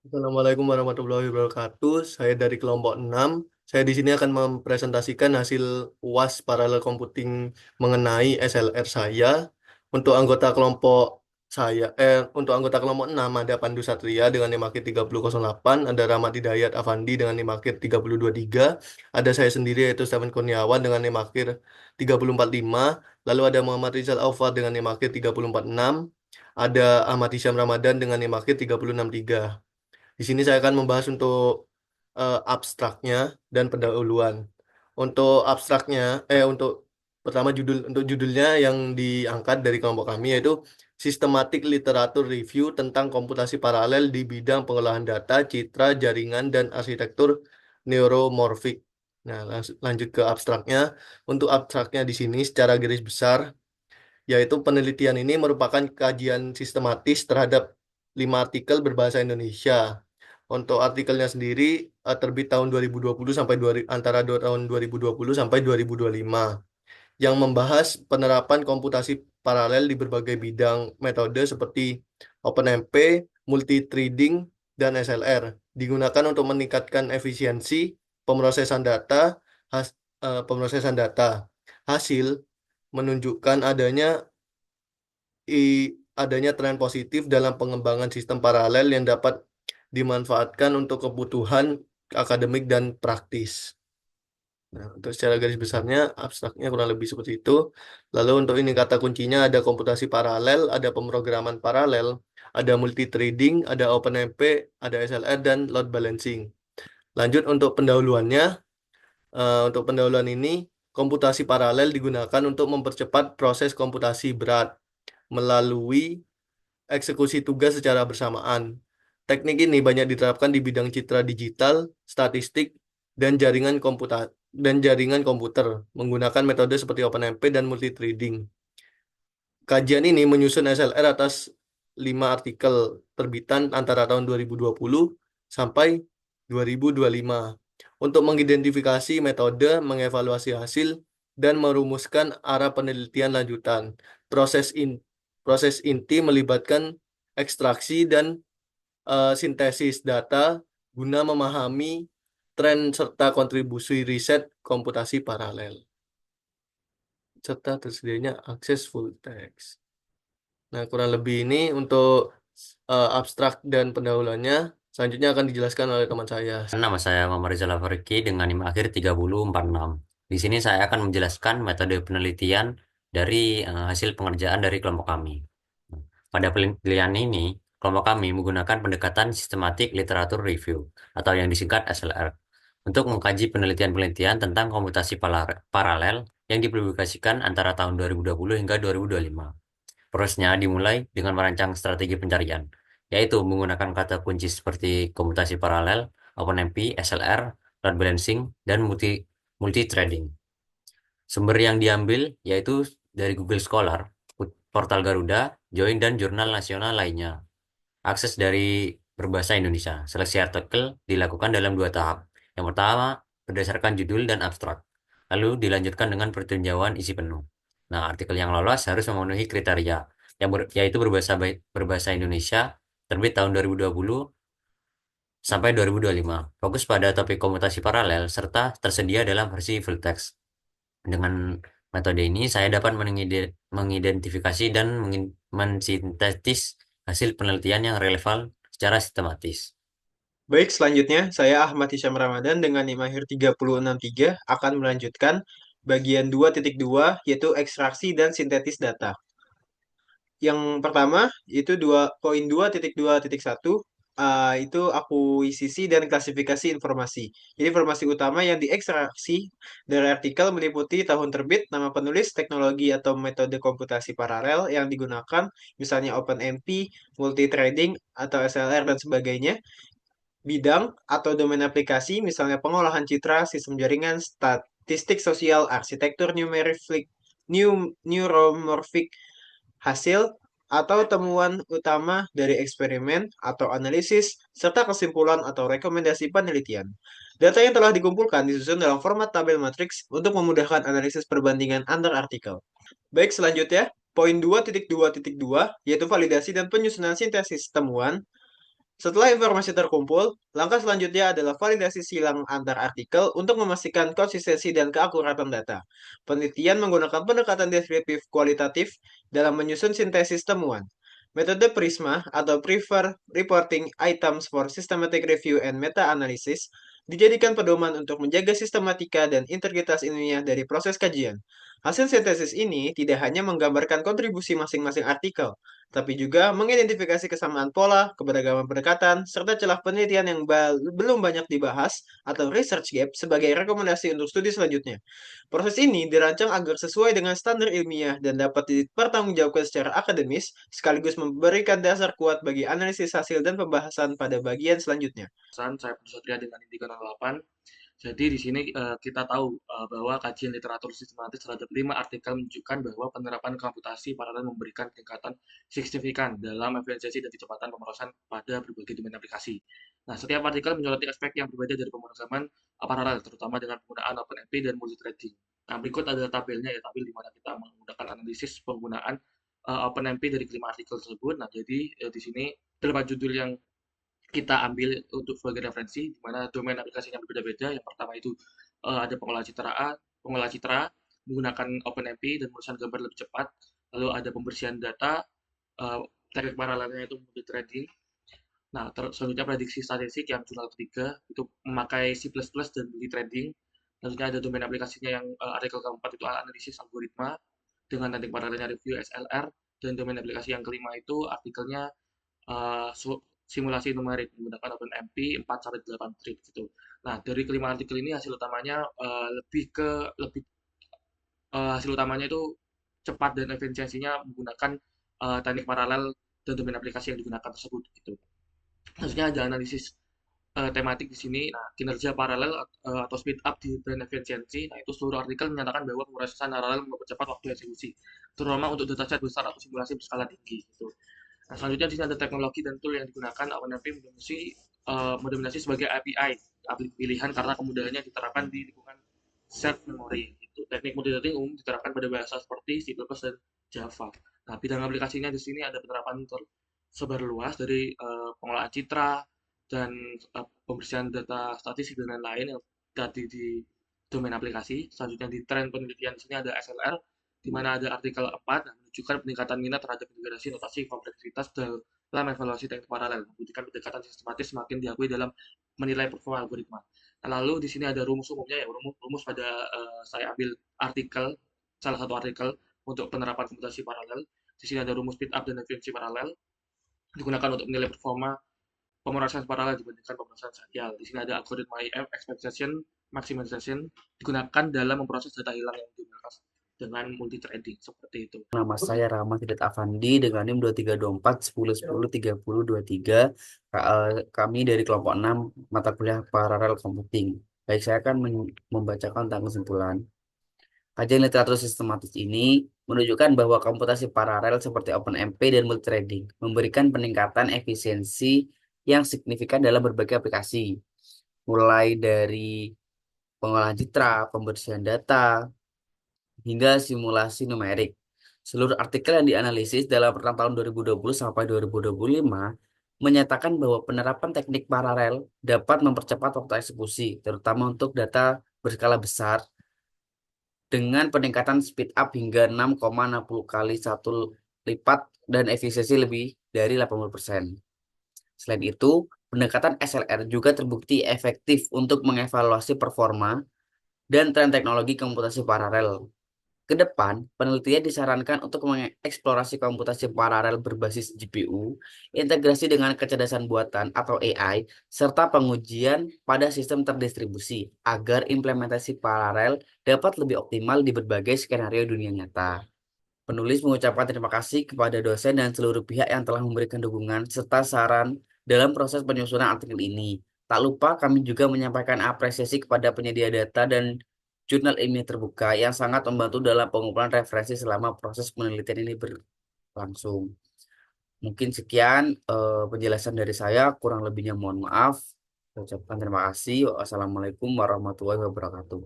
Assalamualaikum warahmatullahi wabarakatuh. Saya dari kelompok 6. Saya di sini akan mempresentasikan hasil UAS Paralel Computing mengenai SLR saya. Untuk anggota kelompok untuk anggota kelompok 6 ada Pandu Satria dengan NIM akhir 3008, ada Rahmat Hidayat Afandi dengan NIM akhir 3023, ada saya sendiri yaitu Stephen Kurniawan dengan NIM akhir 3045, lalu ada Muhammad Rizal Aufar dengan NIM akhir 3046, ada Ahmad Hisham Ramadan dengan NIM akhir 3063. Di sini saya akan membahas untuk abstraknya dan pendahuluan. Untuk abstraknya, untuk pertama untuk judulnya yang diangkat dari kelompok kami yaitu Sistematik Literatur Review tentang Komputasi Paralel di Bidang Pengolahan Data, Citra, Jaringan, dan Arsitektur Neuromorfik. Nah, lanjut ke abstraknya. Untuk abstraknya di sini secara garis besar, yaitu penelitian ini merupakan kajian sistematis terhadap 5 artikel berbahasa Indonesia. Untuk artikelnya sendiri terbit tahun 2020 sampai tahun 2020 sampai 2025 yang membahas penerapan komputasi paralel di berbagai bidang metode seperti OpenMP, multithreading, dan SLR. Digunakan untuk meningkatkan efisiensi pemrosesan data, pemrosesan data. Hasil menunjukkan adanya tren positif dalam pengembangan sistem paralel yang dapat dimanfaatkan untuk kebutuhan akademik dan praktis. Nah, untuk secara garis besarnya, abstraknya kurang lebih seperti itu. Lalu untuk ini kata kuncinya ada komputasi paralel, ada pemrograman paralel, ada multithreading, ada OpenMP, ada SLR, dan load balancing. Lanjut untuk pendahuluannya. Untuk pendahuluan ini, komputasi paralel digunakan untuk mempercepat proses komputasi berat melalui eksekusi tugas secara bersamaan. Teknik ini banyak diterapkan di bidang citra digital, statistik, dan jaringan komputer menggunakan metode seperti OpenMP dan multithreading. Kajian ini menyusun SLR atas 5 artikel terbitan antara tahun 2020 sampai 2025 untuk mengidentifikasi metode, mengevaluasi hasil, dan merumuskan arah penelitian lanjutan. Proses in, proses inti melibatkan ekstraksi dan sintesis data guna memahami tren serta kontribusi riset komputasi paralel, serta tersedianya akses full text. Nah, kurang lebih ini untuk abstrak dan pendahuluannya. Selanjutnya akan dijelaskan oleh teman saya. Nama saya Muhammad Rizal Afariki dengan NIM akhir 3046. Di sini saya akan menjelaskan metode penelitian dari hasil pengerjaan dari kelompok kami. Pada penelitian ini, kelompok kami menggunakan pendekatan sistematik literatur review atau yang disingkat SLR untuk mengkaji penelitian-penelitian tentang komputasi paralel yang dipublikasikan antara tahun 2020 hingga 2025. Prosesnya dimulai dengan merancang strategi pencarian, yaitu menggunakan kata kunci seperti komputasi paralel, OpenMP, SLR, load balancing, dan multi-threading. Sumber yang diambil yaitu dari Google Scholar, portal Garuda, Join, dan jurnal nasional lainnya. Akses dari berbahasa Indonesia. Seleksi artikel dilakukan dalam 2 tahap. Yang pertama, berdasarkan judul dan abstrak. Lalu dilanjutkan dengan pertinjauan isi penuh. Nah, artikel yang lolos harus memenuhi kriteria, yaitu berbahasa Indonesia, terbit tahun 2020 sampai 2025. Fokus pada topik komutasi paralel, serta tersedia dalam versi full text. Dengan metode ini, saya dapat mengidentifikasi dan mensintetis hasil penelitian yang relevan secara sistematis. Baik, selanjutnya saya Ahmad Hisham Ramadan dengan NIM akhir 3063 akan melanjutkan bagian 2.2 yaitu ekstraksi dan sintetis data. Yang pertama itu 2.2.2.1 itu akuisisi dan klasifikasi informasi. Jadi informasi utama yang diekstraksi dari artikel meliputi tahun terbit, nama penulis, teknologi atau metode komputasi paralel yang digunakan, misalnya OpenMP, multithreading atau SLR dan sebagainya, bidang atau domain aplikasi, misalnya pengolahan citra, sistem jaringan, statistik sosial, arsitektur neuromorfik, hasil atau temuan utama dari eksperimen atau analisis, serta kesimpulan atau rekomendasi penelitian. Data yang telah dikumpulkan disusun dalam format tabel matriks untuk memudahkan analisis perbandingan antar artikel. Baik, selanjutnya, poin 2.2.2 yaitu validasi dan penyusunan sintesis temuan. Setelah informasi terkumpul, langkah selanjutnya adalah validasi silang antar artikel untuk memastikan konsistensi dan keakuratan data. Penelitian menggunakan pendekatan deskriptif kualitatif dalam menyusun sintesis temuan. Metode PRISMA atau Prefer Reporting Items for Systematic Review and Meta-Analysis dijadikan pedoman untuk menjaga sistematika dan integritas ilmiah dari proses kajian. Hasil sintesis ini tidak hanya menggambarkan kontribusi masing-masing artikel, tapi juga mengidentifikasi kesamaan pola, keberagaman pendekatan, serta celah penelitian yang belum banyak dibahas atau research gap sebagai rekomendasi untuk studi selanjutnya. Proses ini dirancang agar sesuai dengan standar ilmiah dan dapat dipertanggungjawabkan secara akademis, sekaligus memberikan dasar kuat bagi analisis hasil dan pembahasan pada bagian selanjutnya. Saya Putu Satria dengan inti 08. Jadi di sini kita tahu bahwa kajian literatur sistematis terhadap 5 artikel menunjukkan bahwa penerapan komputasi paralel memberikan peningkatan signifikan dalam efisiensi dan kecepatan pemrosesan pada berbagai domain aplikasi. Nah, setiap artikel menyoroti aspek yang berbeda dari pemrosesan paralel, terutama dengan penggunaan OpenMP dan multithreading. Nah, berikut ada tabelnya ya, tabel di mana kita menggunakan analisis penggunaan OpenMP dari kelima artikel tersebut. Nah, jadi di sini terdapat judul yang kita ambil untuk sebagai referensi, di mana domain aplikasinya berbeda-beda. Yang pertama itu ada pengolah citra menggunakan OpenMP dan perusahaan gambar lebih cepat. Lalu ada pembersihan data, teknik paralelnya itu multithreading. Nah, selanjutnya prediksi statistik yang jurnal ketiga itu memakai C++ dan multithreading. Selanjutnya ada domain aplikasinya yang artikel keempat itu analisis algoritma dengan teknik paralelnya review SLR, dan domain aplikasi yang kelima itu artikelnya uh, simulasi numerik menggunakan OpenMP 4-8 thread gitu. Nah, dari kelima artikel ini hasil utamanya hasil utamanya itu cepat dan efisiensinya menggunakan teknik paralel dan domain aplikasi yang digunakan tersebut gitu. Maksudnya ada analisis tematik di sini. Nah, kinerja paralel atau speed up dan efisiensi. Nah, itu seluruh artikel menyatakan bahwa pemrosesan paralel mempercepat waktu eksekusi, terutama untuk dataset besar atau simulasi berskala tinggi gitu. Nah, selanjutnya di sini ada teknologi dan tool yang digunakan. OpenMP mendominasi sebagai API pilihan karena kemudahannya diterapkan di lingkungan shared memory. Gitu. Teknik multithreading umum diterapkan pada bahasa seperti C++ dan Java. Nah, bidang aplikasinya di sini ada penerapan tersebar luas dari pengolahan citra dan pembersihan data statistik dan lain-lain yang tadi di domain aplikasi. Selanjutnya di tren penelitian di sini ada SLR, di mana ada artikel 4 yang menunjukkan peningkatan minat terhadap integrasi notasi kompleksitas dalam evaluasi teknik paralel, membuktikan pendekatan sistematis semakin diakui dalam menilai performa algoritma. Nah, lalu di sini ada rumus umumnya ya, rumus pada saya ambil artikel, salah satu artikel untuk penerapan komputasi paralel. Di sini ada rumus speed up dan efisiensi paralel, digunakan untuk menilai performa pemrosesan paralel dibandingkan pemrosesan serial. Di sini ada algoritma IF, expectation, maximization, digunakan dalam memproses data hilang yang dimaksud dengan multithreading seperti itu. Nama saya Rahmat Hidayat Afandi dengan NIM 2324 10 10 33 23. Kami dari kelompok 6 mata kuliah paralel computing. Baik, saya akan membacakan tentang kesimpulan. Kajian literatur sistematis ini menunjukkan bahwa komputasi paralel seperti OpenMP dan multithreading memberikan peningkatan efisiensi yang signifikan dalam berbagai aplikasi, mulai dari pengolahan citra, pembersihan data, hingga simulasi numerik. Seluruh artikel yang dianalisis dalam rentang tahun 2020 sampai 2025 menyatakan bahwa penerapan teknik paralel dapat mempercepat waktu eksekusi, terutama untuk data berskala besar, dengan peningkatan speed up hingga 6,60 kali satu lipat dan efisiensi lebih dari 80%. Selain itu, pendekatan SLR juga terbukti efektif untuk mengevaluasi performa dan tren teknologi komputasi paralel. Ke depan, penelitian disarankan untuk mengeksplorasi komputasi paralel berbasis GPU, integrasi dengan kecerdasan buatan atau AI, serta pengujian pada sistem terdistribusi agar implementasi paralel dapat lebih optimal di berbagai skenario dunia nyata. Penulis mengucapkan terima kasih kepada dosen dan seluruh pihak yang telah memberikan dukungan serta saran dalam proses penyusunan artikel ini. Tak lupa kami juga menyampaikan apresiasi kepada penyedia data dan jurnal ilmiah terbuka yang sangat membantu dalam pengumpulan referensi selama proses penelitian ini berlangsung. Mungkin sekian penjelasan dari saya, kurang lebihnya mohon maaf. Saya ucapkan terima kasih. Wassalamualaikum warahmatullahi wabarakatuh.